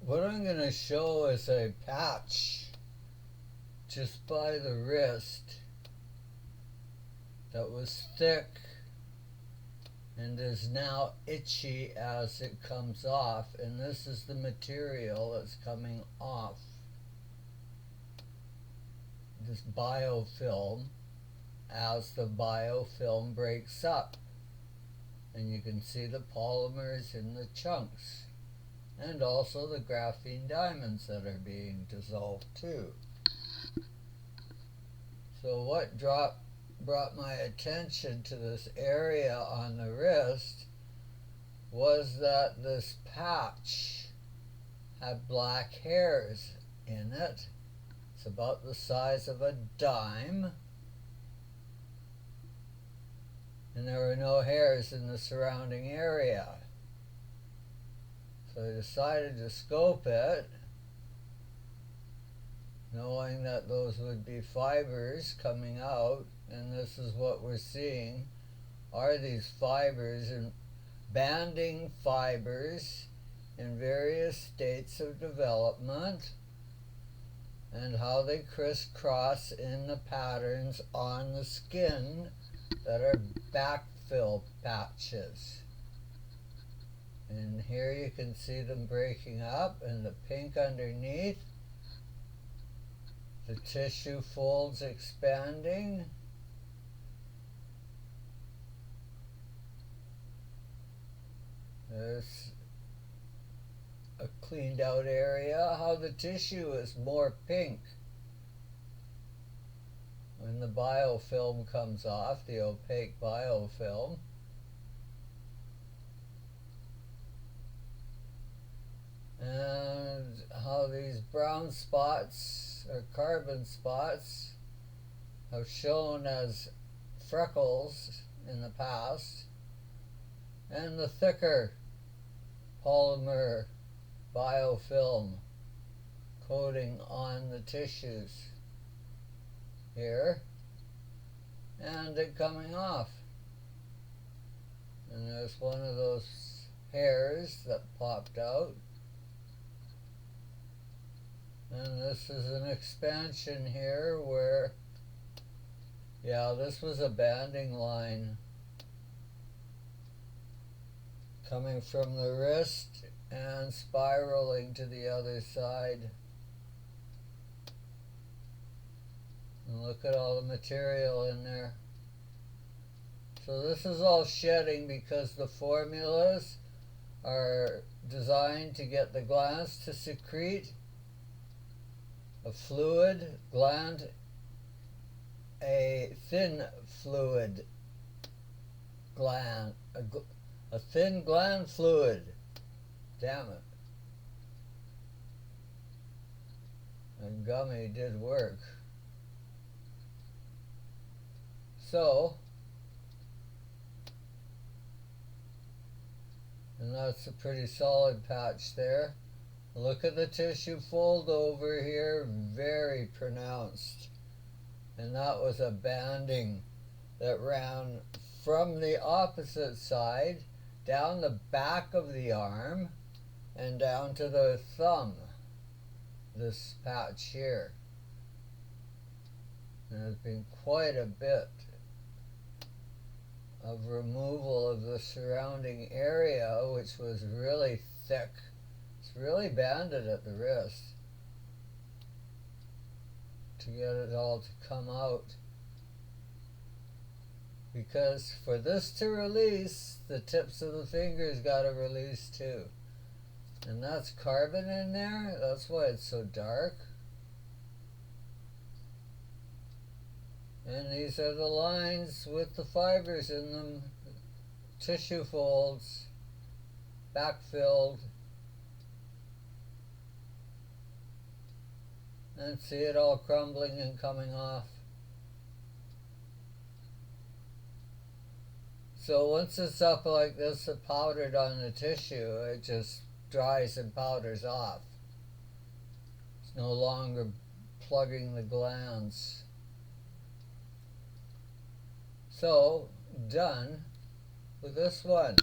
What I'm going to show is a patch just by the wrist that was thick and is now itchy as it comes off, and this is the material that's coming off this biofilm as the biofilm breaks up, and you can see the polymers in the chunks and also the graphene diamonds that are being dissolved too. So what brought my attention to this area on the wrist was that this patch had black hairs in it. It's about the size of a dime, and there were no hairs in the surrounding area. So I decided to scope it, knowing that those would be fibers coming out, and this is what we're seeing are these fibers and banding fibers in various states of development, and how they crisscross in the patterns on the skin that are backfill patches. And here you can see them breaking up, and the pink underneath, the tissue folds expanding, there's a cleaned out area. How the tissue is more pink when the biofilm comes off, the opaque biofilm. And how these brown spots or carbon spots have shown as freckles in the past, and the thicker polymer biofilm coating on the tissues here, and it coming off. And there's one of those hairs that popped out. And this is an expansion here where, yeah, this was a banding line coming from the wrist and spiraling to the other side. And look at all the material in there. So this is all shedding because the formulas are designed to get the glands to secrete a fluid gland, a thin fluid gland, a thin gland fluid. Damn it. And gummy did work. So, and that's a pretty solid patch there. Look at the tissue fold over here, very pronounced. And that was a banding that ran from the opposite side down the back of the arm and down to the thumb, this patch here. And there's been quite a bit of removal of the surrounding area, which was really thick. It's really banded at the wrist to get it all to come out. Because for this to release, the tips of the fingers got to release too. And that's carbon in there. That's why it's so dark. And these are the lines with the fibers in them. Tissue folds, backfilled. And see it all crumbling and coming off. So once it's up like this, powdered on the tissue, it just dries and powders off. It's no longer plugging the glands. So, done with this one.